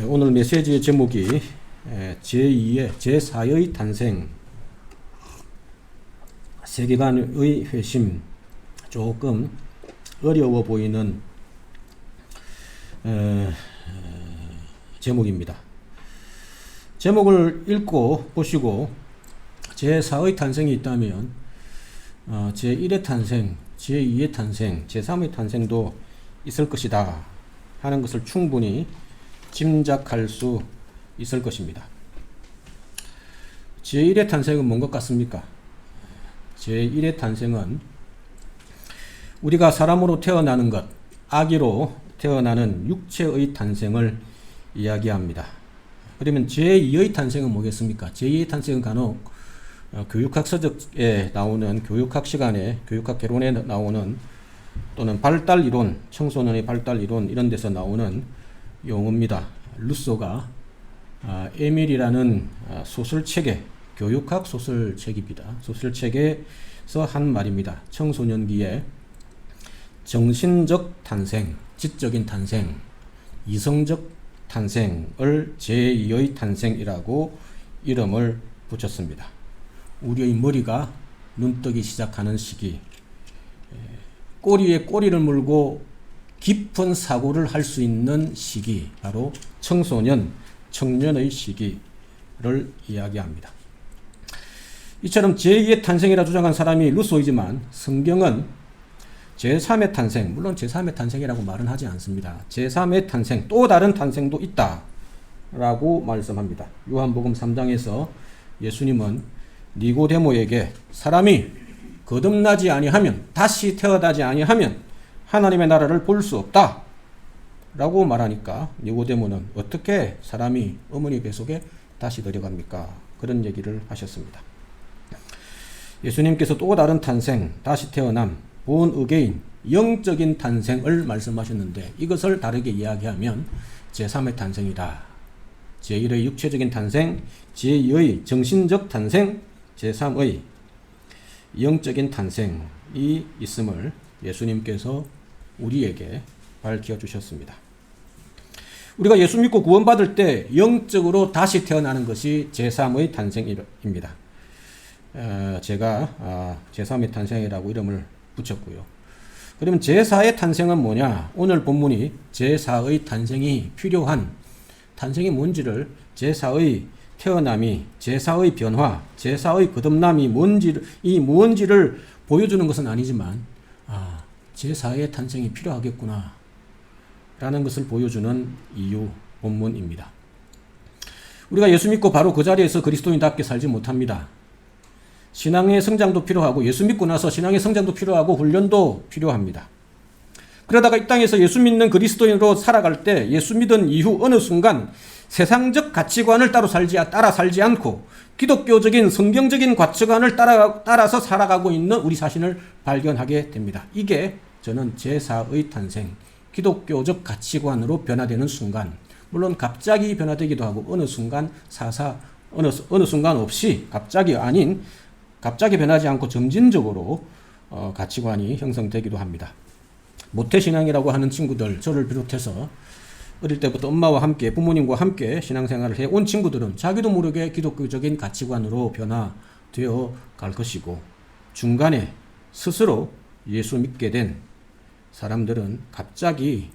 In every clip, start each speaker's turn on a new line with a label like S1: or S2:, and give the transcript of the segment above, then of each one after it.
S1: 오늘 메시지의 제목이 제4의 탄생, 세계관의 회심. 조금 어려워 보이는 제목입니다. 제목을 읽고 보시고 제4의 탄생이 있다면 제1의 탄생, 제2의 탄생, 제3의 탄생도 있을 것이다 하는 것을 충분히 짐작할 수 있을 것입니다. 제1의 탄생은 뭔 것 같습니까? 제1의 탄생은 우리가 사람으로 태어나는 것, 아기로 태어나는 육체의 탄생을 이야기합니다. 그러면 제2의 탄생은 뭐겠습니까? 제2의 탄생은 간혹 교육학 서적에 나오는, 교육학 시간에, 교육학 개론에 나오는, 또는 발달 이론, 청소년의 발달 이론 이런 데서 나오는 용어입니다. 루소가 에밀이라는 소설책에, 교육학 소설책입니다. 소설책에서 한 말입니다. 청소년기에 정신적 탄생, 지적인 탄생, 이성적 탄생을 제2의 탄생이라고 이름을 붙였습니다. 우리의 머리가 눈뜨기 시작하는 시기, 꼬리에 꼬리를 물고 깊은 사고를 할 수 있는 시기, 바로 청소년, 청년의 시기를 이야기합니다. 이처럼 제2의 탄생이라 주장한 사람이 루소이지만 성경은 제3의 탄생, 물론 제3의 탄생이라고 말은 하지 않습니다. 제3의 탄생, 또 다른 탄생도 있다 라고 말씀합니다. 요한복음 3장에서 예수님은 니고데모에게 사람이 거듭나지 아니하면, 다시 태어나지 아니하면 하나님의 나라를 볼 수 없다 라고 말하니까 니고데모는 어떻게 사람이 어머니 뱃속에 다시 들어갑니까? 그런 얘기를 하셨습니다. 예수님께서 또 다른 탄생, 다시 태어남, 본 어게인, 영적인 탄생을 말씀하셨는데, 이것을 다르게 이야기하면 제3의 탄생이다. 제1의 육체적인 탄생, 제2의 정신적 탄생, 제3의 영적인 탄생이 있음을 예수님께서 우리에게 밝혀 주셨습니다. 우리가 예수 믿고 구원받을 때 영적으로 다시 태어나는 것이 제3의 탄생입니다. 제가 제3의 탄생이라고 이름을 붙였고요. 그러면 제4의 탄생은 뭐냐? 오늘 본문이 제4의 탄생이 필요한, 탄생이 뭔지를, 제4의 태어남이, 제4의 변화, 제4의 거듭남이 뭔지를 보여주는 것은 아니지만, 제4의 탄생이 필요하겠구나 라는 것을 보여주는 이유 본문입니다. 우리가 예수 믿고 바로 그 자리에서 그리스도인답게 살지 못합니다. 신앙의 성장도 필요하고, 예수 믿고 나서 신앙의 성장도 필요하고, 훈련도 필요합니다. 그러다가 이 땅에서 예수 믿는 그리스도인으로 살아갈 때, 예수 믿은 이후 어느 순간 세상적 가치관을 따라 살지 않고 기독교적인 성경적인 가치관을 따라서 살아가고 있는 우리 자신을 발견하게 됩니다. 이게 저는 제4의 탄생, 기독교적 가치관으로 변화되는 순간, 물론 갑자기 변화되기도 하고 어느 순간 어느 순간 없이, 갑자기 변하지 않고 점진적으로 가치관이 형성되기도 합니다. 모태신앙이라고 하는 친구들, 저를 비롯해서 어릴 때부터 엄마와 함께, 부모님과 함께 신앙생활을 해온 친구들은 자기도 모르게 기독교적인 가치관으로 변화되어 갈 것이고, 중간에 스스로 예수 믿게 된 사람들은 갑자기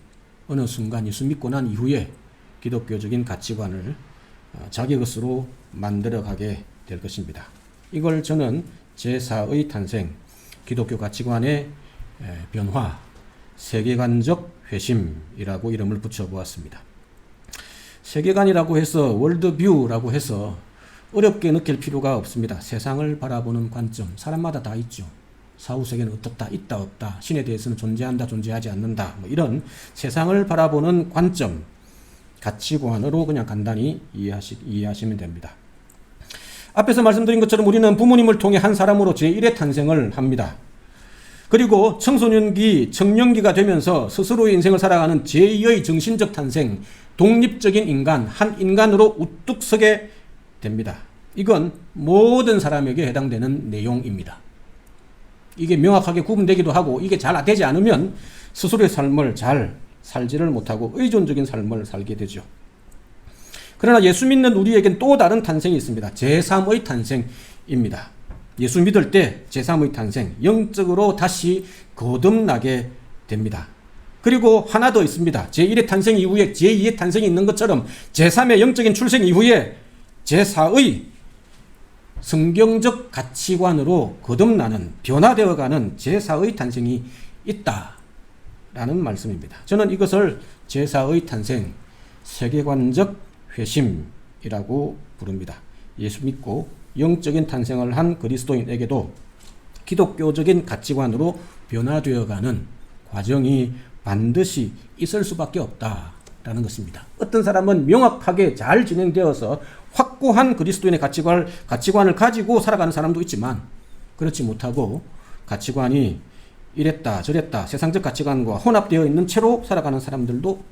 S1: 어느 순간 예수 믿고 난 이후에 기독교적인 가치관을 자기 것으로 만들어가게 될 것입니다. 이걸 저는 제4의 탄생, 기독교 가치관의 변화, 세계관적 회심이라고 이름을 붙여보았습니다. 세계관이라고 해서, 월드뷰라고 해서 어렵게 느낄 필요가 없습니다. 세상을 바라보는 관점, 사람마다 다 있죠. 사후세계는 어떻다, 있다, 없다, 신에 대해서는 존재한다, 존재하지 않는다, 이런 세상을 바라보는 관점, 가치관으로 그냥 간단히 이해하시면 됩니다. 앞에서 말씀드린 것처럼 우리는 부모님을 통해 한 사람으로 제1의 탄생을 합니다. 그리고 청소년기, 청년기가 되면서 스스로의 인생을 살아가는 제2의 정신적 탄생, 독립적인 인간, 한 인간으로 우뚝 서게 됩니다. 이건 모든 사람에게 해당되는 내용입니다. 이게 명확하게 구분되기도 하고, 이게 잘 되지 않으면 스스로의 삶을 잘 살지를 못하고 의존적인 삶을 살게 되죠. 그러나 예수 믿는 우리에겐 또 다른 탄생이 있습니다. 제3의 탄생입니다. 예수 믿을 때 제3의 탄생, 영적으로 다시 거듭나게 됩니다. 그리고 하나 더 있습니다. 제1의 탄생 이후에 제2의 탄생이 있는 것처럼 제3의 영적인 출생 이후에 제4의 성경적 가치관으로 거듭나는, 변화되어가는 제4의 탄생이 있다라는 말씀입니다. 저는 이것을 제4의 탄생, 세계관적 회심이라고 부릅니다. 예수 믿고 영적인 탄생을 한 그리스도인에게도 기독교적인 가치관으로 변화되어가는 과정이 반드시 있을 수밖에 없다라는 것입니다. 어떤 사람은 명확하게 잘 진행되어서 확고한 그리스도인의 가치관을 가지고 살아가는 사람도 있지만, 그렇지 못하고 가치관이 이랬다 저랬다 세상적 가치관과 혼합되어 있는 채로 살아가는 사람들도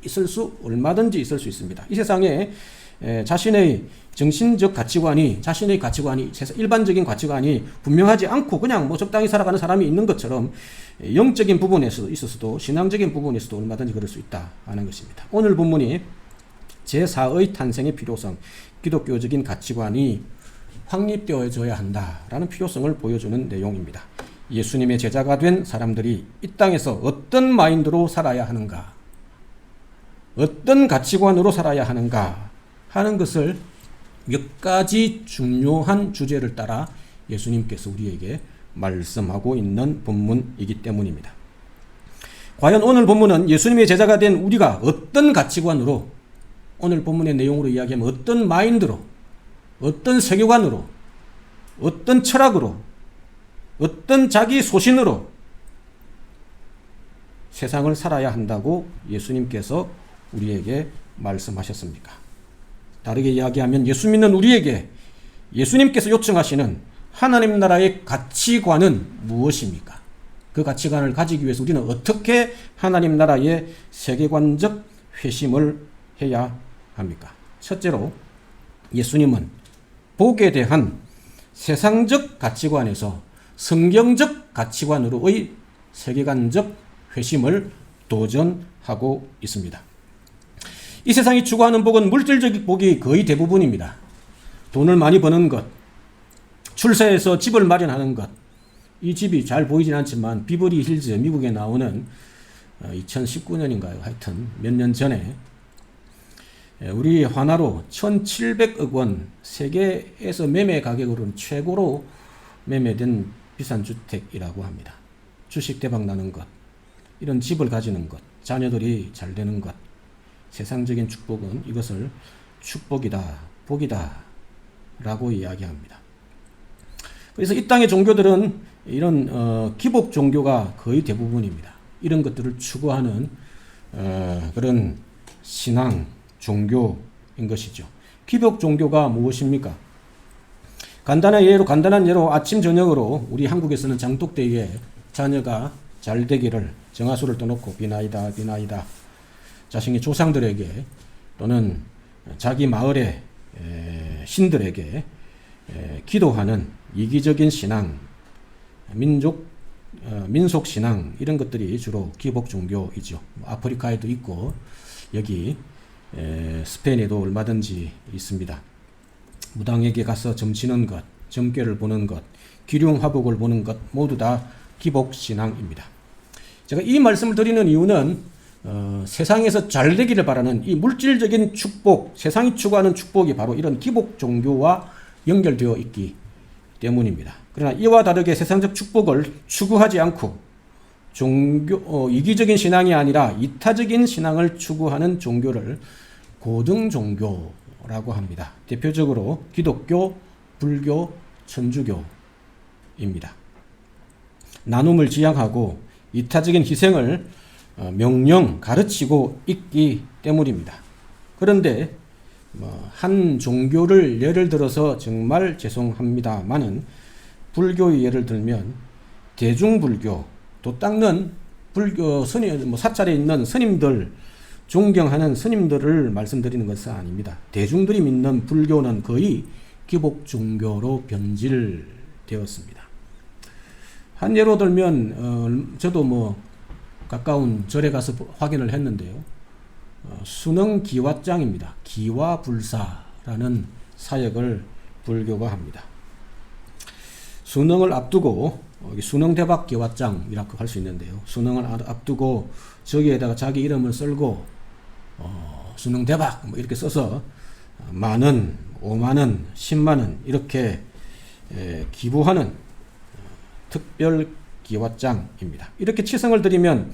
S1: 얼마든지 있을 수 있습니다. 이 세상에 자신의 정신적 가치관이, 자신의 가치관이, 일반적인 가치관이 분명하지 않고 그냥 적당히 살아가는 사람이 있는 것처럼 영적인 부분에서 있어서도, 신앙적인 부분에서도 얼마든지 그럴 수 있다 하는 것입니다. 오늘 본문이 제4의 탄생의 필요성, 기독교적인 가치관이 확립되어져야 한다라는 필요성을 보여주는 내용입니다. 예수님의 제자가 된 사람들이 이 땅에서 어떤 마인드로 살아야 하는가, 어떤 가치관으로 살아야 하는가 하는 것을 몇 가지 중요한 주제를 따라 예수님께서 우리에게 말씀하고 있는 본문이기 때문입니다. 과연 오늘 본문은 예수님의 제자가 된 우리가 어떤 가치관으로, 오늘 본문의 내용으로 이야기하면 어떤 마인드로, 어떤 세계관으로, 어떤 철학으로, 어떤 자기 소신으로 세상을 살아야 한다고 예수님께서 우리에게 말씀하셨습니까? 다르게 이야기하면 예수 믿는 우리에게 예수님께서 요청하시는 하나님 나라의 가치관은 무엇입니까? 그 가치관을 가지기 위해서 우리는 어떻게 하나님 나라의 세계관적 회심을 해야 합니까? 첫째로 예수님은 복에 대한 세상적 가치관에서 성경적 가치관으로의 세계관적 회심을 도전하고 있습니다. 이 세상이 추구하는 복은 물질적 복이 거의 대부분입니다. 돈을 많이 버는 것, 출세해서 집을 마련하는 것. 이 집이 잘 보이진 않지만 비버리 힐즈, 미국에 나오는 2019년인가요? 하여튼 몇 년 전에 우리 환화로 1,700억 원, 세계에서 매매 가격으로는 최고로 매매된 비싼 주택이라고 합니다. 주식 대박 나는 것, 이런 집을 가지는 것, 자녀들이 잘 되는 것, 세상적인 축복은 이것을 축복이다, 복이다 라고 이야기합니다. 그래서 이 땅의 종교들은 이런 기복 종교가 거의 대부분입니다. 이런 것들을 추구하는 그런 신앙, 종교인 것이죠. 기복 종교가 무엇입니까? 간단한 예로 아침 저녁으로 우리 한국에서는 장독대에 자녀가 잘 되기를 정화수를 떠놓고 비나이다 비나이다, 자신의 조상들에게 또는 자기 마을의 신들에게 기도하는 이기적인 신앙, 민속 신앙, 이런 것들이 주로 기복 종교이죠. 아프리카에도 있고 여기 스페인에도 얼마든지 있습니다. 무당에게 가서 점치는 것, 점괘를 보는 것, 기륭화복을 보는 것 모두 다 기복 신앙입니다. 제가 이 말씀을 드리는 이유는 세상에서 잘 되기를 바라는 이 물질적인 축복, 세상이 추구하는 축복이 바로 이런 기복 종교와 연결되어 있기 때문입니다. 그러나 이와 다르게 세상적 축복을 추구하지 않고 이기적인 신앙이 아니라 이타적인 신앙을 추구하는 종교를 고등 종교라고 합니다. 대표적으로 기독교, 불교, 천주교입니다. 나눔을 지향하고 이타적인 희생을 명령 가르치고 있기 때문입니다. 그런데 한 종교를 예를 들어서 정말 죄송합니다만은 불교의 예를 들면 대중불교, 도 닦는 불교 스님, 사찰에 있는 스님들, 존경하는 스님들을 말씀드리는 것은 아닙니다. 대중들이 믿는 불교는 거의 기복 종교로 변질되었습니다. 한 예로 들면 저도 가까운 절에 가서 확인을 했는데요. 수능기와장입니다. 기와불사라는 사역을 불교가 합니다. 수능을 앞두고 수능대박기와장이라고 할 수 있는데요. 수능을 앞두고 저기에다가 자기 이름을 쓸고 수능대박 뭐 이렇게 써서 만원, 5만원, 10만원 이렇게 기부하는 특별기와장입니다. 이렇게 치성을 드리면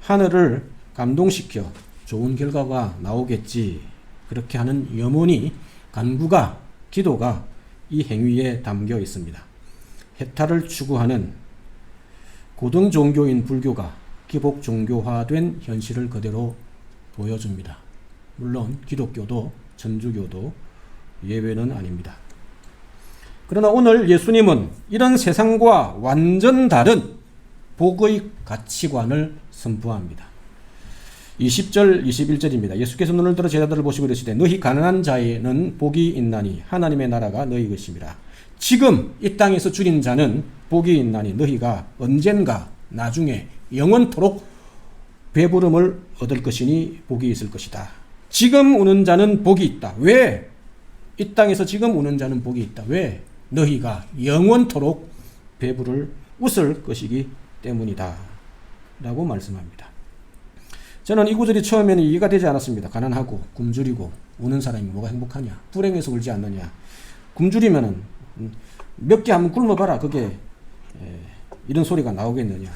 S1: 하늘을 감동시켜 좋은 결과가 나오겠지, 그렇게 하는 염원이, 간구가, 기도가 이 행위에 담겨 있습니다. 해탈을 추구하는 고등 종교인 불교가 기복 종교화된 현실을 그대로 보여줍니다. 물론 기독교도 천주교도 예외는 아닙니다. 그러나 오늘 예수님은 이런 세상과 완전 다른 복의 가치관을 선포합니다. 20절 21절입니다. 예수께서 눈을 들어 제자들을 보시고 이르시되 너희 가난한 자에는 복이 있나니 하나님의 나라가 너희 것입니다. 지금 이 땅에서 줄인 자는 복이 있나니 너희가 언젠가 나중에 영원토록 배부름을 얻을 것이니 복이 있을 것이다. 지금 우는 자는 복이 있다. 왜? 이 땅에서 지금 우는 자는 복이 있다. 왜? 너희가 영원토록 배부를 웃을 것이기 때문이다 라고 말씀합니다. 저는 이 구절이 처음에는 이해가 되지 않았습니다. 가난하고 굶주리고 우는 사람이 뭐가 행복하냐, 불행해서 울지 않느냐, 굶주리면은 몇 개 한번 굶어봐라, 그게 이런 소리가 나오겠느냐,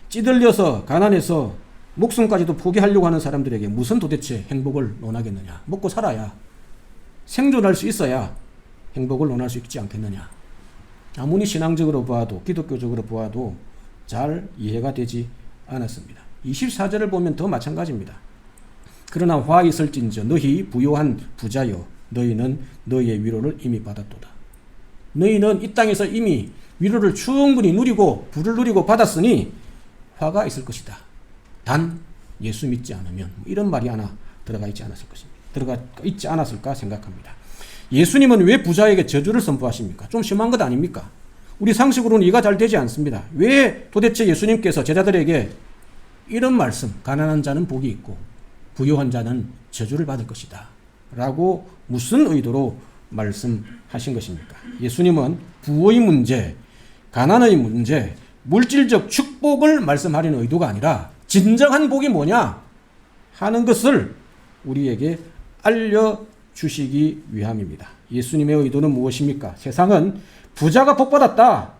S1: 찌들려서 가난해서 목숨까지도 포기하려고 하는 사람들에게 무슨 도대체 행복을 논하겠느냐, 먹고 살아야, 생존할 수 있어야 행복을 논할 수 있지 않겠느냐. 아무리 신앙적으로 보아도 기독교적으로 보아도 잘 이해가 되지 않았습니다. 24절을 보면 더 마찬가지입니다. 그러나 화 있을진저 너희 부요한 부자여 너희는 너희의 위로를 이미 받았도다. 너희는 이 땅에서 이미 위로를 충분히 누리고 부를 누리고 받았으니 화가 있을 것이다. 단 예수 믿지 않으면, 이런 말이 하나 들어가 있지 않았을까 생각합니다. 예수님은 왜 부자에게 저주를 선포하십니까? 좀 심한 것 아닙니까? 우리 상식으로는 이해가 잘 되지 않습니다. 왜 도대체 예수님께서 제자들에게 이런 말씀, 가난한 자는 복이 있고 부유한 자는 저주를 받을 것이다 라고 무슨 의도로 말씀하신 것입니까? 예수님은 부의 문제, 가난의 문제, 물질적 축복을 말씀하려는 의도가 아니라 진정한 복이 뭐냐 하는 것을 우리에게 알려주시기 위함입니다. 예수님의 의도는 무엇입니까? 세상은 부자가 복받았다,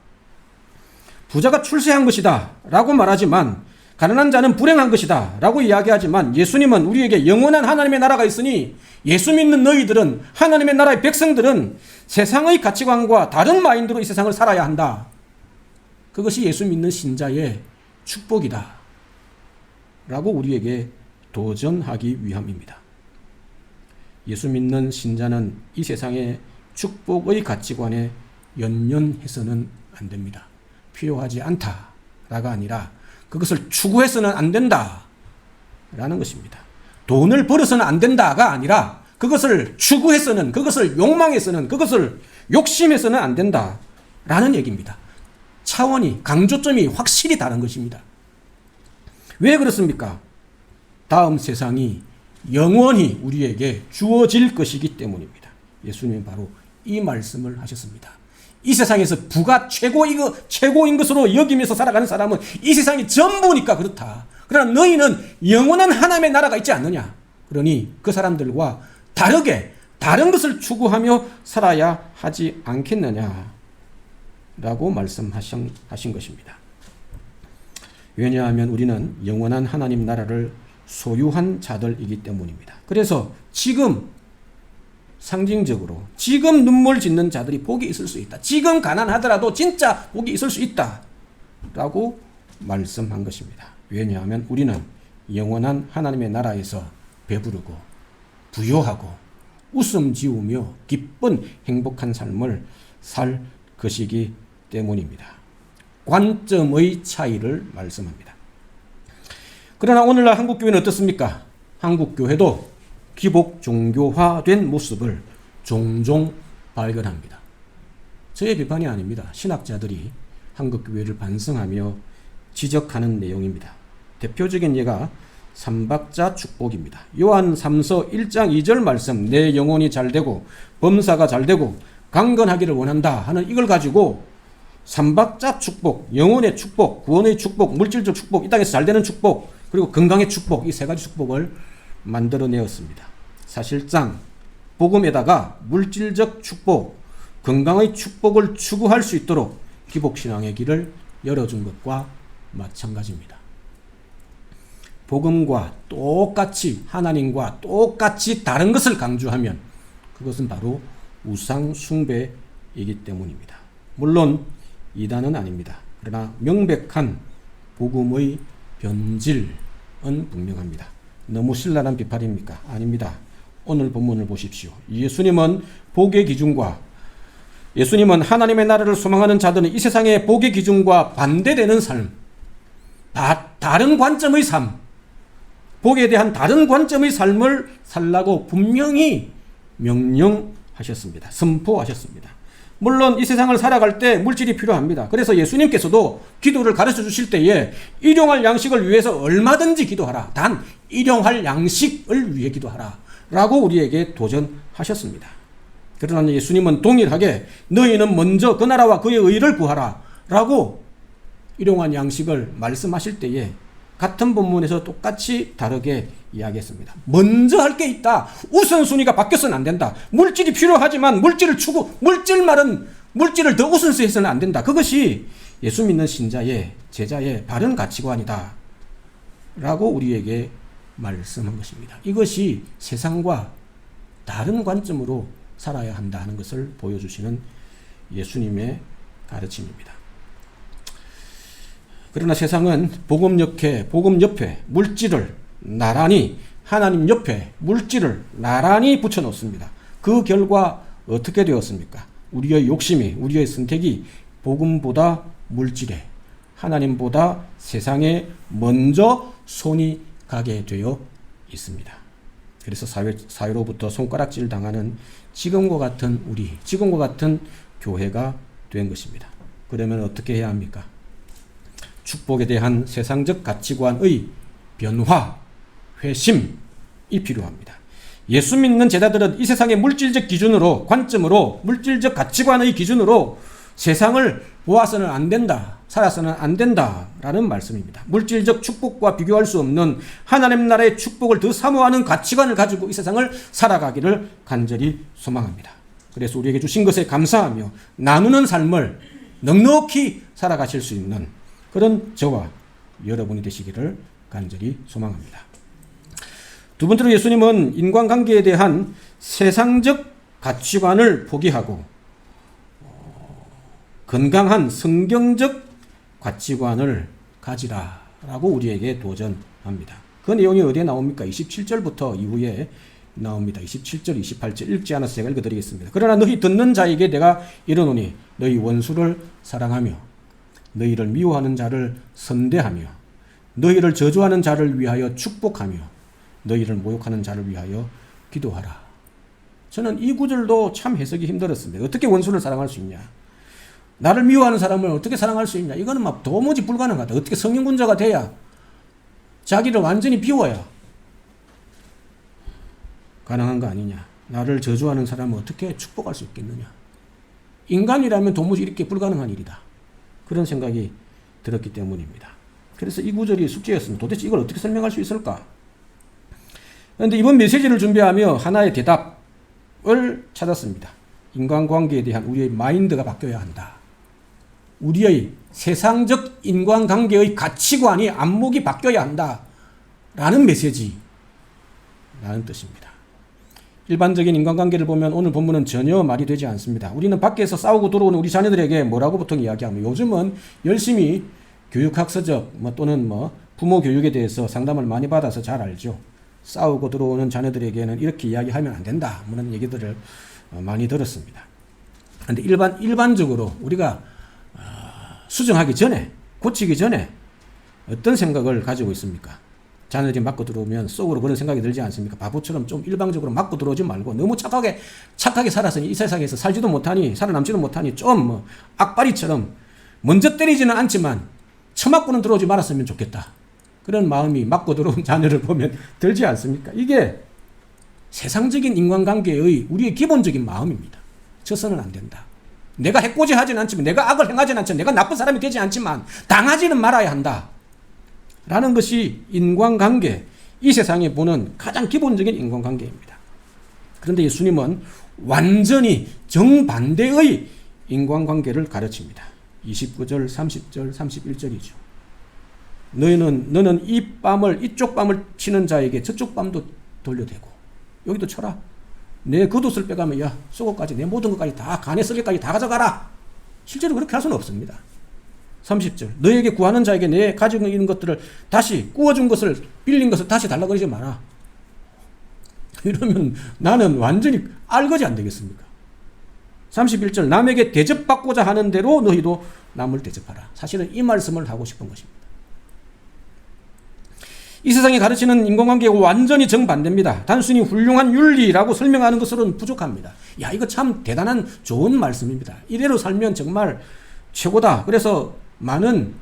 S1: 부자가 출세한 것이다 라고 말하지만, 가난한 자는 불행한 것이다 라고 이야기하지만, 예수님은 우리에게 영원한 하나님의 나라가 있으니 예수 믿는 너희들은, 하나님의 나라의 백성들은 세상의 가치관과 다른 마인드로 이 세상을 살아야 한다. 그것이 예수 믿는 신자의 축복이다 라고 우리에게 도전하기 위함입니다. 예수 믿는 신자는 이 세상의 축복의 가치관에 연연해서는 안 됩니다. 필요하지 않다라가 아니라 그것을 추구해서는 안 된다라는 것입니다. 돈을 벌어서는 안 된다가 아니라 그것을 추구해서는, 그것을 욕망해서는, 그것을 욕심해서는 안 된다라는 얘기입니다. 차원이, 강조점이 확실히 다른 것입니다. 왜 그렇습니까? 다음 세상이 영원히 우리에게 주어질 것이기 때문입니다. 예수님은 바로 이 말씀을 하셨습니다. 이 세상에서 부가 최고인 것으로 여기면서 살아가는 사람은 이 세상이 전부니까 그렇다. 그러나 너희는 영원한 하나님의 나라가 있지 않느냐. 그러니 그 사람들과 다르게 다른 것을 추구하며 살아야 하지 않겠느냐 라고 말씀하신 것입니다. 왜냐하면 우리는 영원한 하나님 나라를 소유한 자들이기 때문입니다. 그래서 지금 상징적으로 지금 눈물 짓는 자들이 복이 있을 수 있다. 지금 가난하더라도 진짜 복이 있을 수 있다 라고 말씀한 것입니다. 왜냐하면 우리는 영원한 하나님의 나라에서 배부르고 부요하고 웃음 지으며 기쁜 행복한 삶을 살 것이기 때문입니다. 관점의 차이를 말씀합니다. 그러나 오늘날 한국교회는 어떻습니까? 한국교회도 기복 종교화된 모습을 종종 발견합니다. 저의 비판이 아닙니다. 신학자들이 한국교회를 반성하며 지적하는 내용입니다. 대표적인 예가 삼박자 축복입니다. 요한 3서 1장 2절 말씀, 내 영혼이 잘되고 범사가 잘되고 강건하기를 원한다 하는 이걸 가지고 삼박자 축복, 영혼의 축복, 구원의 축복, 물질적 축복, 이 땅에서 잘되는 축복, 그리고 건강의 축복, 이 세 가지 축복을 만들어내었습니다. 사실상 복음에다가 물질적 축복, 건강의 축복을 추구할 수 있도록 기복신앙의 길을 열어준 것과 마찬가지입니다. 복음과 똑같이, 하나님과 똑같이 다른 것을 강조하면 그것은 바로 우상 숭배이기 때문입니다. 물론 이단은 아닙니다. 그러나 명백한 복음의 변질은 분명합니다. 너무 신랄한 비판입니까? 아닙니다. 오늘 본문을 보십시오. 예수님은 복의 기준과 예수님은 하나님의 나라를 소망하는 자들은 이 세상의 복의 기준과 반대되는 삶, 다른 관점의 삶, 복에 대한 다른 관점의 삶을 살라고 분명히 명령하셨습니다. 선포하셨습니다. 물론 이 세상을 살아갈 때 물질이 필요합니다. 그래서 예수님께서도 기도를 가르쳐 주실 때에 일용할 양식을 위해서 얼마든지 기도하라. 단 일용할 양식을 위해 기도하라 라고 우리에게 도전하셨습니다. 그러나 예수님은 동일하게 너희는 먼저 그 나라와 그의 의를 구하라 라고 일용할 양식을 말씀하실 때에 같은 본문에서 똑같이 다르게 이야기했습니다. 먼저 할 게 있다. 우선순위가 바뀌어서는 안 된다. 물질이 필요하지만 물질을 더 우선시해서는 안 된다. 그것이 예수 믿는 신자의, 제자의 바른 가치관이다 라고 우리에게 말씀한 것입니다. 이것이 세상과 다른 관점으로 살아야 한다는 것을 보여주시는 예수님의 가르침입니다. 그러나 세상은 복음 옆에 물질을 나란히, 하나님 옆에 물질을 나란히 붙여놓습니다. 그 결과 어떻게 되었습니까? 우리의 욕심이, 우리의 선택이 복음보다 물질에, 하나님보다 세상에 먼저 손이 가게 되어 있습니다. 그래서 사회로부터 손가락질 당하는 지금과 같은 교회가 된 것입니다. 그러면 어떻게 해야 합니까? 축복에 대한 세상적 가치관의 변화, 회심이 필요합니다. 예수 믿는 제자들은 이 세상의 물질적 기준으로, 관점으로, 물질적 가치관의 기준으로 세상을 보아서는 안 된다, 살아서는 안 된다라는 말씀입니다. 물질적 축복과 비교할 수 없는 하나님 나라의 축복을 더 사모하는 가치관을 가지고 이 세상을 살아가기를 간절히 소망합니다. 그래서 우리에게 주신 것에 감사하며 나누는 삶을 넉넉히 살아가실 수 있는 그런 저와 여러분이 되시기를 간절히 소망합니다. 두 번째로 예수님은 인간관계에 대한 세상적 가치관을 포기하고 건강한 성경적 가치관을 가지라라고 우리에게 도전합니다. 그 내용이 어디에 나옵니까? 27절부터 이후에 나옵니다. 27절, 28절 읽지 않아서 제가 읽어드리겠습니다. 그러나 너희 듣는 자에게 내가 이르노니 너희 원수를 사랑하며 너희를 미워하는 자를 선대하며 너희를 저주하는 자를 위하여 축복하며 너희를 모욕하는 자를 위하여 기도하라. 저는 이 구절도 참 해석이 힘들었습니다. 어떻게 원수를 사랑할 수 있냐? 나를 미워하는 사람을 어떻게 사랑할 수 있냐? 이거는 막 도무지 불가능하다. 어떻게 성인군자가 돼야 자기를 완전히 비워야 가능한 거 아니냐? 나를 저주하는 사람을 어떻게 축복할 수 있겠느냐? 인간이라면 도무지 이렇게 불가능한 일이다. 그런 생각이 들었기 때문입니다. 그래서 이 구절이 숙제였습니다. 도대체 이걸 어떻게 설명할 수 있을까? 그런데 이번 메시지를 준비하며 하나의 대답을 찾았습니다. 인간관계에 대한 우리의 마인드가 바뀌어야 한다. 우리의 세상적 인간관계의 가치관이 안목이 바뀌어야 한다. 라는 메시지라는 뜻입니다. 일반적인 인간관계를 보면 오늘 본문은 전혀 말이 되지 않습니다. 우리는 밖에서 싸우고 들어오는 우리 자녀들에게 뭐라고 보통 이야기하면 요즘은 열심히 교육학서적 또는 부모 교육에 대해서 상담을 많이 받아서 잘 알죠. 싸우고 들어오는 자녀들에게는 이렇게 이야기하면 안 된다. 그런 얘기들을 많이 들었습니다. 그런데 일반적으로 우리가 수정하기 전에, 고치기 전에 어떤 생각을 가지고 있습니까? 자녀들이 맞고 들어오면 속으로 그런 생각이 들지 않습니까? 바보처럼 좀 일방적으로 맞고 들어오지 말고 너무 착하게 살아서 이 세상에서 살지도 못하니, 살아남지도 못하니 좀 악바리처럼 먼저 때리지는 않지만 처맞고는 들어오지 말았으면 좋겠다. 그런 마음이 맞고 들어온 자녀를 보면 들지 않습니까? 이게 세상적인 인간관계의 우리의 기본적인 마음입니다. 져서는 안 된다. 내가 해코지 하진 않지만, 내가 악을 행하진 않지만, 내가 나쁜 사람이 되지 않지만 당하지는 말아야 한다 라는 것이 인간관계, 이 세상에 보는 가장 기본적인 인간관계입니다. 그런데 예수님은 완전히 정반대의 인간관계를 가르칩니다. 29절, 30절, 31절이죠. 너는 이쪽 뺨을 치는 자에게 저쪽 뺨도 돌려대고 여기도 쳐라. 내 겉옷을 빼가면 야 속옷까지 내 모든 것까지 다 간에 썩게까지 다 가져가라. 실제로 그렇게 할 수는 없습니다. 30절 너에게 구하는 자에게 내 가지고 있는 것들을 다시 구워준 것을 빌린 것을 다시 달라고 그러지 마라. 이러면 나는 완전히 알거지 안 되겠습니까? 31절 남에게 대접받고자 하는 대로 너희도 남을 대접하라. 사실은 이 말씀을 하고 싶은 것입니다. 이 세상이 가르치는 인간관계가 완전히 정반대입니다. 단순히 훌륭한 윤리라고 설명하는 것으로는 부족합니다. 야, 이거 참 대단한 좋은 말씀입니다. 이대로 살면 정말 최고다. 그래서 많은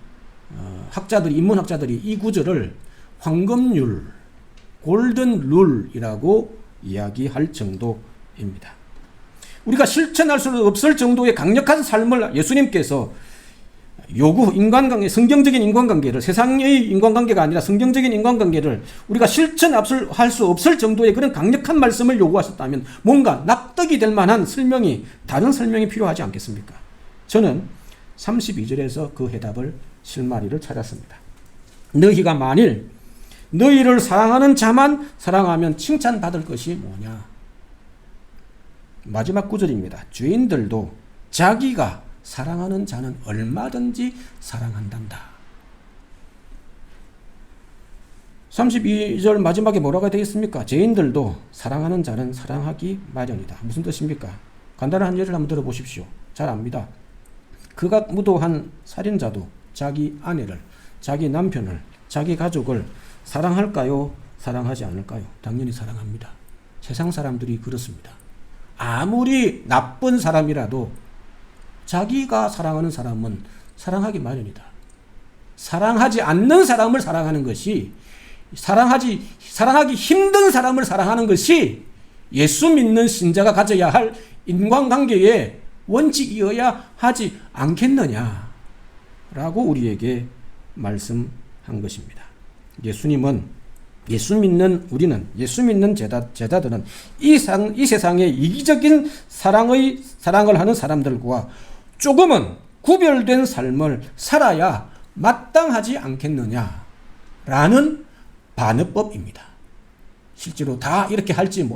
S1: 학자들이, 인문학자들이 이 구절을 황금률, 골든 룰이라고 이야기할 정도입니다. 우리가 실천할 수 없을 정도의 강력한 삶을 예수님께서 인간관계, 성경적인 인간관계를, 세상의 인간관계가 아니라 성경적인 인간관계를 우리가 실천할 수 없을 정도의 그런 강력한 말씀을 요구하셨다면 뭔가 납득이 될 만한 다른 설명이 필요하지 않겠습니까? 저는 32절에서 그 해답을 실마리를 찾았습니다. 너희가 만일 너희를 사랑하는 자만 사랑하면 칭찬받을 것이 뭐냐? 마지막 구절입니다. 죄인들도 자기가 사랑하는 자는 얼마든지 사랑한단다. 32절 마지막에 뭐라고 되어 있습니까? 죄인들도 사랑하는 자는 사랑하기 마련이다. 무슨 뜻입니까? 간단한 예를 한번 들어보십시오. 잘 압니다. 극악무도한 살인자도 자기 아내를, 자기 남편을, 자기 가족을 사랑할까요? 사랑하지 않을까요? 당연히 사랑합니다. 세상 사람들이 그렇습니다. 아무리 나쁜 사람이라도 자기가 사랑하는 사람은 사랑하기 마련이다. 사랑하지 않는 사람을 사랑하는 것이, 사랑하기 힘든 사람을 사랑하는 것이 예수 믿는 신자가 가져야 할 인간관계의 원칙이어야 하지 않겠느냐라고 우리에게 말씀한 것입니다. 예수 믿는 제자들은 이 세상의 이기적인 사랑을 하는 사람들과 조금은 구별된 삶을 살아야 마땅하지 않겠느냐라는 반어법입니다. 실제로 다 이렇게 하지는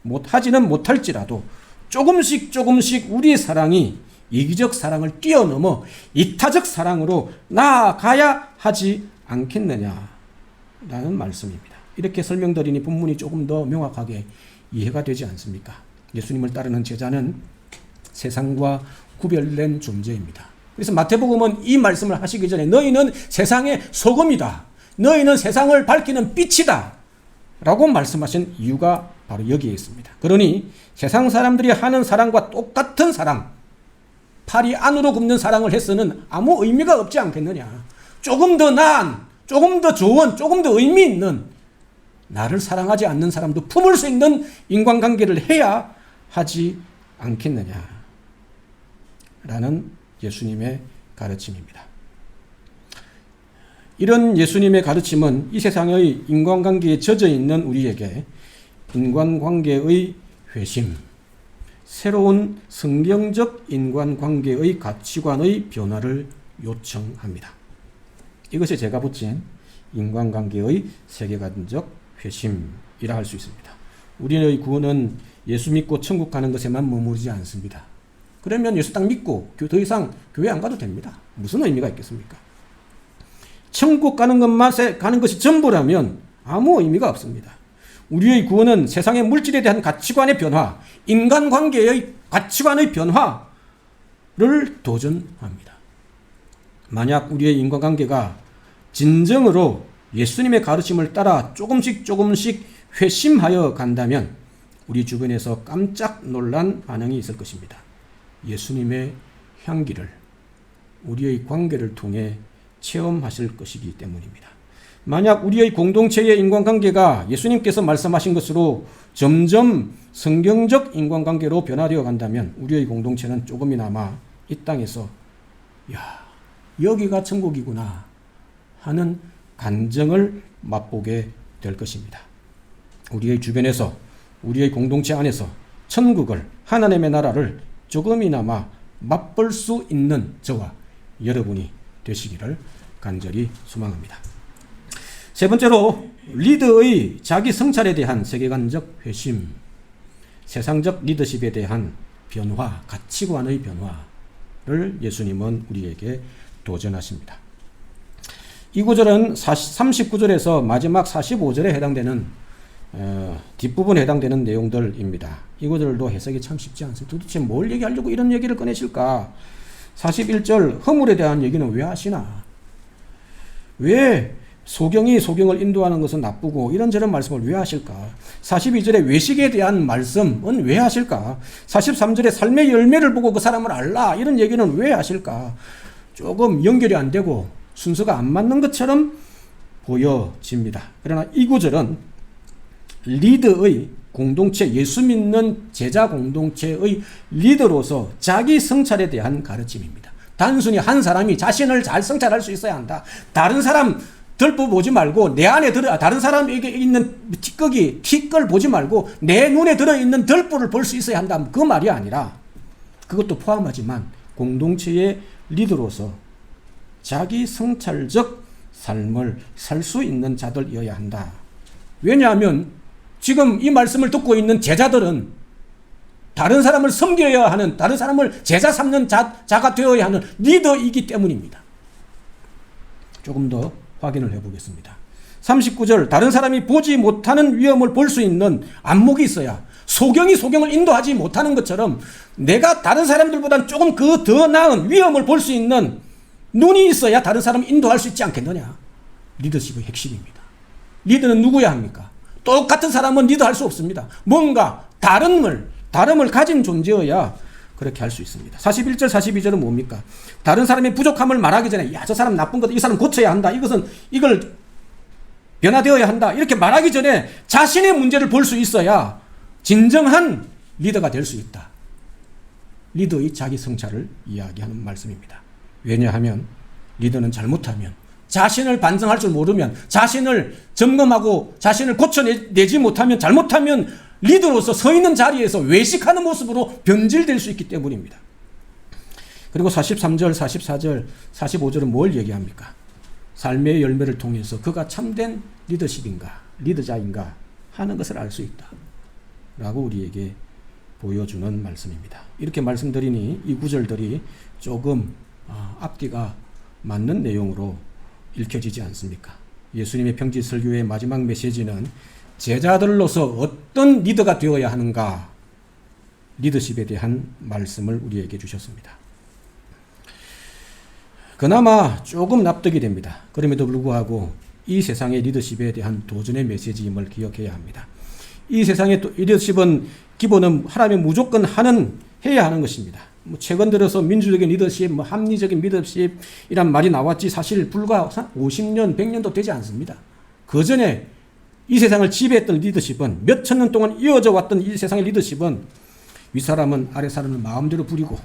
S1: 못할지라도 조금씩 우리의 사랑이 이기적 사랑을 뛰어넘어 이타적 사랑으로 나아가야 하지 않겠느냐라는 말씀입니다. 이렇게 설명드리니 본문이 조금 더 명확하게 이해가 되지 않습니까? 예수님을 따르는 제자는 세상과 구별된 존재입니다. 그래서 마태복음은 이 말씀을 하시기 전에 너희는 세상의 소금이다. 너희는 세상을 밝히는 빛이다. 라고 말씀하신 이유가 바로 여기에 있습니다. 그러니 세상 사람들이 하는 사랑과 똑같은 사랑, 팔이 안으로 굽는 사랑을 해서는 아무 의미가 없지 않겠느냐. 조금 더 나은, 조금 더 좋은, 조금 더 의미 있는, 나를 사랑하지 않는 사람도 품을 수 있는 인간관계를 해야 하지 않겠느냐 라는 예수님의 가르침입니다. 이런 예수님의 가르침은 이 세상의 인간관계에 젖어 있는 우리에게 인간관계의 회심, 새로운 성경적 인간관계의 가치관의 변화를 요청합니다. 이것이 제가 붙인 인간관계의 세계관적 회심이라 할 수 있습니다. 우리의 구원은 예수 믿고 천국 가는 것에만 머무르지 않습니다. 그러면 예수 딱 믿고 더 이상 교회 안 가도 됩니다. 무슨 의미가 있겠습니까? 천국 가는 것이 전부라면 아무 의미가 없습니다. 우리의 구원은 세상의 물질에 대한 가치관의 변화, 인간관계의 가치관의 변화를 도전합니다. 만약 우리의 인간관계가 진정으로 예수님의 가르침을 따라 조금씩 회심하여 간다면 우리 주변에서 깜짝 놀란 반응이 있을 것입니다. 예수님의 향기를 우리의 관계를 통해 체험하실 것이기 때문입니다. 만약 우리의 공동체의 인간관계가 예수님께서 말씀하신 것으로 점점 성경적 인간관계로 변화되어 간다면 우리의 공동체는 조금이나마 이 땅에서 여기가 천국이구나 하는 간증을 맛보게 될 것입니다. 우리의 주변에서 우리의 공동체 안에서 천국을, 하나님의 나라를 조금이나마 맛볼 수 있는 저와 여러분이 되시기를 간절히 소망합니다. 세 번째로 리더의 자기 성찰에 대한 세계관적 회심, 세상적 리더십에 대한 변화, 가치관의 변화를 예수님은 우리에게 도전하십니다. 이 구절은 39절에서 마지막 45절에 해당되는 뒷부분에 해당되는 내용들입니다. 이 구절도 해석이 참 쉽지 않습니다. 도대체 뭘 얘기하려고 이런 얘기를 꺼내실까? 41절 허물에 대한 얘기는 왜 하시나? 왜 소경이 소경을 인도하는 것은 나쁘고 이런저런 말씀을 왜 하실까? 42절에 외식에 대한 말씀은 왜 하실까? 43절에 삶의 열매를 보고 그 사람을 알라 이런 얘기는 왜 하실까? 조금 연결이 안 되고 순서가 안 맞는 것처럼 보여집니다. 그러나 이 구절은 리더의 공동체, 예수 믿는 제자 공동체의 리더로서 자기 성찰에 대한 가르침입니다. 단순히 한 사람이 자신을 잘 성찰할 수 있어야 한다. 다른 사람 덜보 보지 말고 내 안에 다른 사람에게 있는 티끌 보지 말고 내 눈에 들어있는 덜보를 볼 수 있어야 한다. 그 말이 아니라 그것도 포함하지만 공동체의 리더로서 자기 성찰적 삶을 살 수 있는 자들이어야 한다. 왜냐하면 지금 이 말씀을 듣고 있는 제자들은 다른 사람을 섬겨야 하는, 다른 사람을 제자 삼는 자가 되어야 하는 리더이기 때문입니다. 조금 더 확인을 해보겠습니다. 39절 다른 사람이 보지 못하는 위험을 볼 수 있는 안목이 있어야 소경이 소경을 인도하지 못하는 것처럼 내가 다른 사람들보다는 조금 그 더 나은 위험을 볼 수 있는 눈이 있어야 다른 사람을 인도할 수 있지 않겠느냐. 리더십의 핵심입니다. 리더는 누구야 합니까? 똑같은 사람은 리더할 수 없습니다. 뭔가 다름을 가진 존재여야 그렇게 할 수 있습니다. 41절 42절은 뭡니까? 다른 사람의 부족함을 말하기 전에 저 사람 나쁜 거다. 이 사람 고쳐야 한다. 이걸 변화되어야 한다. 이렇게 말하기 전에 자신의 문제를 볼 수 있어야 진정한 리더가 될 수 있다. 리더의 자기 성찰을 이야기하는 말씀입니다. 왜냐하면 리더는 잘못하면 자신을 반성할 줄 모르면 자신을 점검하고 자신을 고쳐내지 못하면 잘못하면 리더로서 서 있는 자리에서 외식하는 모습으로 변질될 수 있기 때문입니다. 그리고 43절, 44절, 45절은 뭘 얘기합니까? 삶의 열매를 통해서 그가 참된 리더십인가, 리더자인가 하는 것을 알 수 있다. 라고 우리에게 보여주는 말씀입니다. 이렇게 말씀드리니 이 구절들이 조금 앞뒤가 맞는 내용으로 읽혀지지 않습니까? 예수님의 평지 설교의 마지막 메시지는 제자들로서 어떤 리더가 되어야 하는가, 리더십에 대한 말씀을 우리에게 주셨습니다. 그나마 조금 납득이 됩니다. 그럼에도 불구하고 이 세상의 리더십에 대한 도전의 메시지임을 기억해야 합니다. 이 세상의 리더십은 기본은 하나님이 무조건 해야 하는 것입니다. 최근 들어서 민주적인 리더십, 합리적인 리더십이란 말이 나왔지 사실 불과 50년, 100년도 되지 않습니다. 그 전에 이 세상을 지배했던 리더십은 몇 천 년 동안 이어져 왔던 이 세상의 리더십은 윗사람은 아랫사람을 마음대로 부리고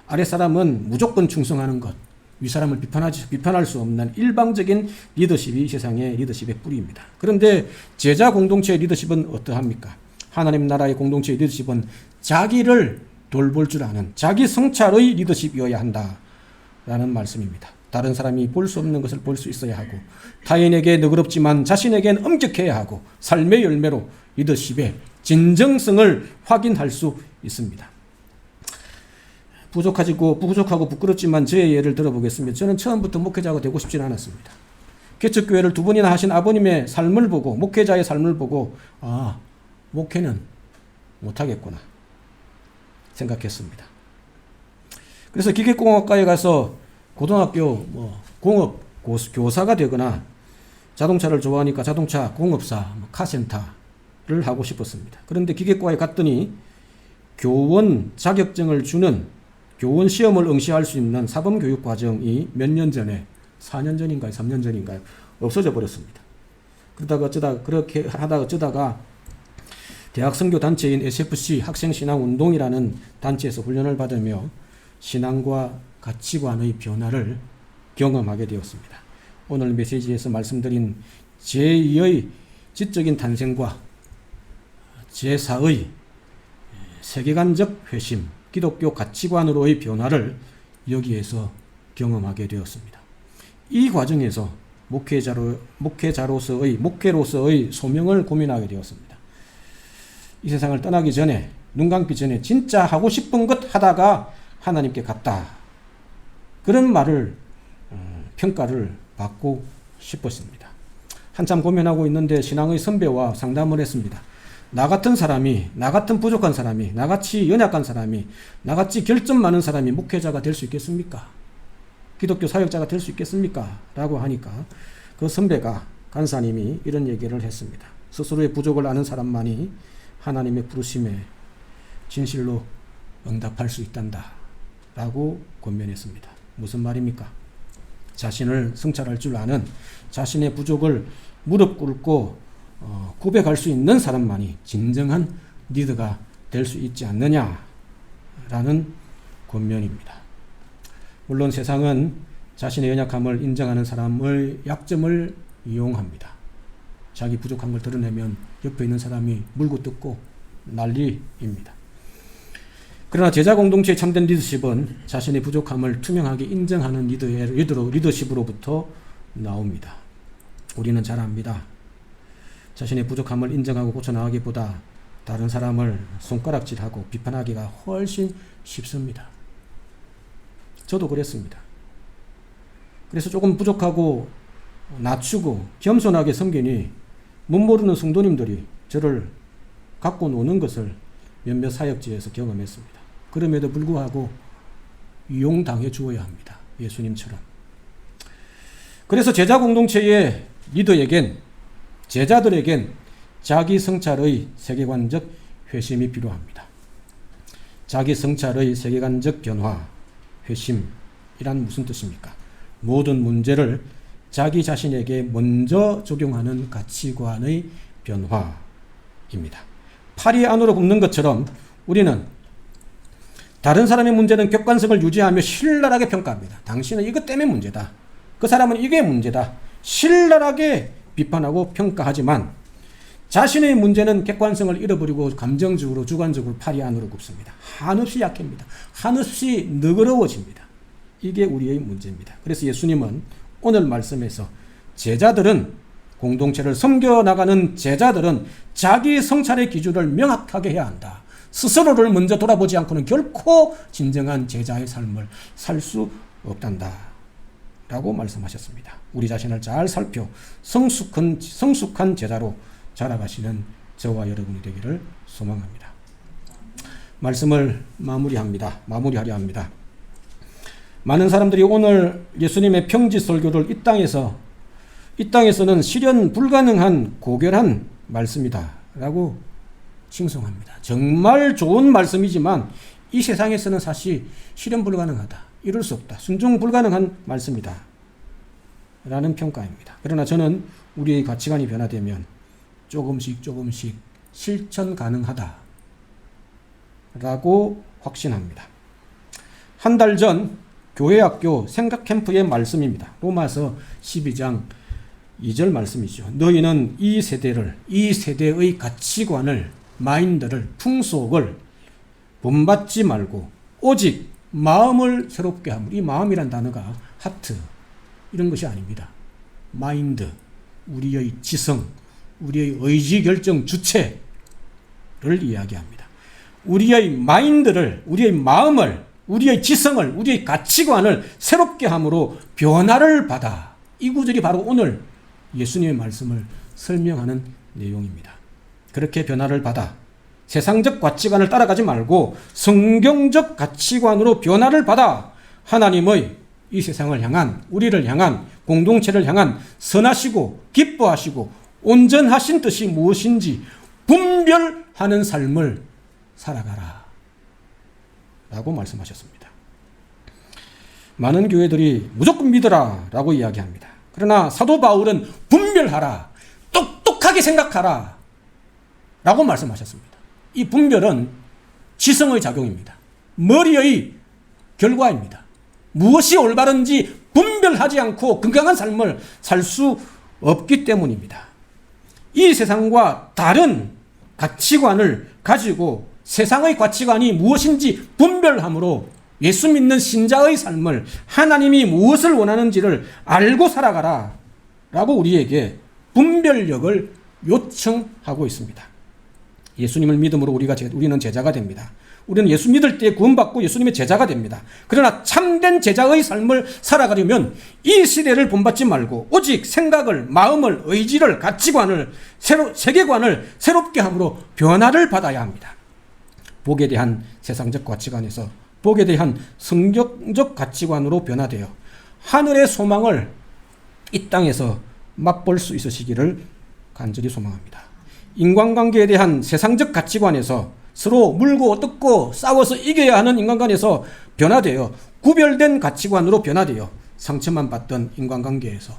S1: 아랫사람은 무조건 충성하는 것, 윗사람을 비판할 수 없는 일방적인 리더십이 이 세상의 리더십의 뿌리입니다. 그런데 제자 공동체의 리더십은 어떠합니까? 하나님 나라의 공동체의 리더십은 자기를 돌볼 줄 아는 자기 성찰의 리더십이어야 한다라는 말씀입니다. 다른 사람이 볼 수 없는 것을 볼 수 있어야 하고 타인에게 너그럽지만 자신에게는 엄격해야 하고 삶의 열매로 리더십의 진정성을 확인할 수 있습니다. 부족하고 부끄럽지만 저의 예를 들어보겠습니다. 저는 처음부터 목회자가 되고 싶지는 않았습니다. 개척교회를 2번이나 하신 아버님의 삶을 보고 목회자의 삶을 보고 목회는 못하겠구나 생각했습니다. 그래서 기계공학과에 가서 고등학교 공업 교사가 되거나 자동차를 좋아하니까 자동차 공업사 카센터를 하고 싶었습니다. 그런데 기계과에 갔더니 교원 자격증을 주는 교원 시험을 응시할 수 있는 사범교육 과정이 몇 년 전에 4년 전인가요? 3년 전인가요? 없어져 버렸습니다. 그렇게 하다가 어쩌다가 대학 선교 단체인 SFC 학생신앙운동이라는 단체에서 훈련을 받으며 신앙과 가치관의 변화를 경험하게 되었습니다. 오늘 메시지에서 말씀드린 제2의 지적인 탄생과 제4의 세계관적 회심, 기독교 가치관으로의 변화를 여기에서 경험하게 되었습니다. 이 과정에서 목회로서의 소명을 고민하게 되었습니다. 이 세상을 떠나기 전에, 눈 감기 전에 진짜 하고 싶은 것 하다가 하나님께 갔다. 그런 말을, 평가를 받고 싶었습니다. 한참 고민하고 있는데 신앙의 선배와 상담을 했습니다. 나 같은 사람이, 나 같은 부족한 사람이, 나같이 연약한 사람이, 나같이 결점 많은 사람이 목회자가 될 수 있겠습니까? 기독교 사역자가 될 수 있겠습니까? 라고 하니까 그 선배가, 간사님이 이런 얘기를 했습니다. 스스로의 부족을 아는 사람만이 하나님의 부르심에 진실로 응답할 수 있단다 라고 권면했습니다. 무슨 말입니까? 자신을 성찰할 줄 아는, 자신의 부족을 무릎 꿇고 고백할 수 있는 사람만이 진정한 리더가 될 수 있지 않느냐라는 권면입니다. 물론 세상은 자신의 연약함을 인정하는 사람의 약점을 이용합니다. 자기 부족한 걸 드러내면 옆에 있는 사람이 물고 뜯고 난리입니다. 그러나 제자 공동체의 참된 리더십은 자신의 부족함을 투명하게 인정하는 리더십으로부터 나옵니다. 우리는 잘 압니다. 자신의 부족함을 인정하고 고쳐나가기보다 다른 사람을 손가락질하고 비판하기가 훨씬 쉽습니다. 저도 그랬습니다. 그래서 조금 부족하고 낮추고 겸손하게 섬기니 못 모르는 성도님들이 저를 갖고 노는 것을 몇몇 사역지에서 경험했습니다. 그럼에도 불구하고 이용당해 주어야 합니다. 예수님처럼. 그래서 제자 공동체의 리더에겐, 제자들에겐 자기 성찰의 세계관적 회심이 필요합니다. 자기 성찰의 세계관적 변화, 회심이란 무슨 뜻입니까? 모든 문제를 자기 자신에게 먼저 적용하는 가치관의 변화입니다. 팔이 안으로 굽는 것처럼 우리는 다른 사람의 문제는 객관성을 유지하며 신랄하게 평가합니다. 당신은 이것 때문에 문제다. 그 사람은 이게 문제다. 신랄하게 비판하고 평가하지만 자신의 문제는 객관성을 잃어버리고 감정적으로 주관적으로 팔이 안으로 굽습니다. 한없이 약해집니다. 한없이 너그러워집니다. 이게 우리의 문제입니다. 그래서 예수님은 오늘 말씀에서 제자들은, 공동체를 섬겨나가는 제자들은 자기 성찰의 기준을 명확하게 해야 한다. 스스로를 먼저 돌아보지 않고는 결코 진정한 제자의 삶을 살 수 없단다 라고 말씀하셨습니다. 우리 자신을 잘 살펴 성숙한 제자로 자라가시는 저와 여러분이 되기를 소망합니다. 말씀을 마무리하려 합니다. 많은 사람들이 오늘 예수님의 평지 설교를 이 땅에서는 실현 불가능한 고결한 말씀이다 라고 칭송합니다. 정말 좋은 말씀이지만 이 세상에서는 사실 실현 불가능하다, 이룰 수 없다, 순종 불가능한 말씀이다 라는 평가입니다. 그러나 저는 우리의 가치관이 변화되면 조금씩 실천 가능하다 라고 확신합니다. 한 달 전 교회학교 생각캠프의 말씀입니다. 로마서 12장 2절 말씀이죠. 너희는 이 세대의 가치관을, 마인드를, 풍속을 본받지 말고 오직 마음을 새롭게 함으로. 이 마음이란 단어가 하트 이런 것이 아닙니다. 마인드, 우리의 지성, 우리의 의지결정 주체를 이야기합니다. 우리의 마인드를, 우리의 마음을, 우리의 지성을, 우리의 가치관을 새롭게 함으로 변화를 받아. 이 구절이 바로 오늘 예수님의 말씀을 설명하는 내용입니다. 그렇게 변화를 받아 세상적 가치관을 따라가지 말고 성경적 가치관으로 변화를 받아 하나님의 이 세상을 향한, 우리를 향한, 공동체를 향한 선하시고 기뻐하시고 온전하신 뜻이 무엇인지 분별하는 삶을 살아가라 라고 말씀하셨습니다. 많은 교회들이 무조건 믿어라 라고 이야기합니다. 그러나 사도 바울은 분별하라, 똑똑하게 생각하라 라고 말씀하셨습니다. 이 분별은 지성의 작용입니다. 머리의 결과입니다. 무엇이 올바른지 분별하지 않고 건강한 삶을 살 수 없기 때문입니다. 이 세상과 다른 가치관을 가지고 세상의 가치관이 무엇인지 분별함으로 예수 믿는 신자의 삶을 하나님이 무엇을 원하는지를 알고 살아가라 라고 우리에게 분별력을 요청하고 있습니다. 예수님을 믿음으로 우리는 제자가 됩니다. 우리는 예수 믿을 때 구원받고 예수님의 제자가 됩니다. 그러나 참된 제자의 삶을 살아가려면 이 시대를 본받지 말고 오직 생각을, 마음을, 의지를, 가치관을, 세계관을 새롭게 함으로 변화를 받아야 합니다. 복에 대한 세상적 가치관에서 복에 대한 성경적 가치관으로 변화되어 하늘의 소망을 이 땅에서 맛볼 수 있으시기를 간절히 소망합니다. 인간관계에 대한 세상적 가치관에서 서로 물고 뜯고 싸워서 이겨야 하는 인간관계에서 변화되어 구별된 가치관으로 변화되어 상처만 받던 인간관계에서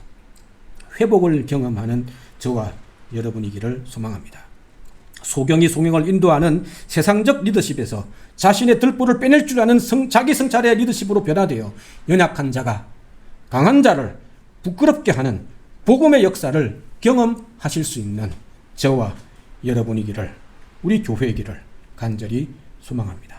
S1: 회복을 경험하는 저와 여러분이기를 소망합니다. 소경이 소경을 인도하는 세상적 리더십에서 자신의 들보를 빼낼 줄 아는 자기 성찰의 리더십으로 변화되어 연약한 자가 강한 자를 부끄럽게 하는 복음의 역사를 경험하실 수 있는 저와 여러분이기를, 우리 교회이기를 간절히 소망합니다.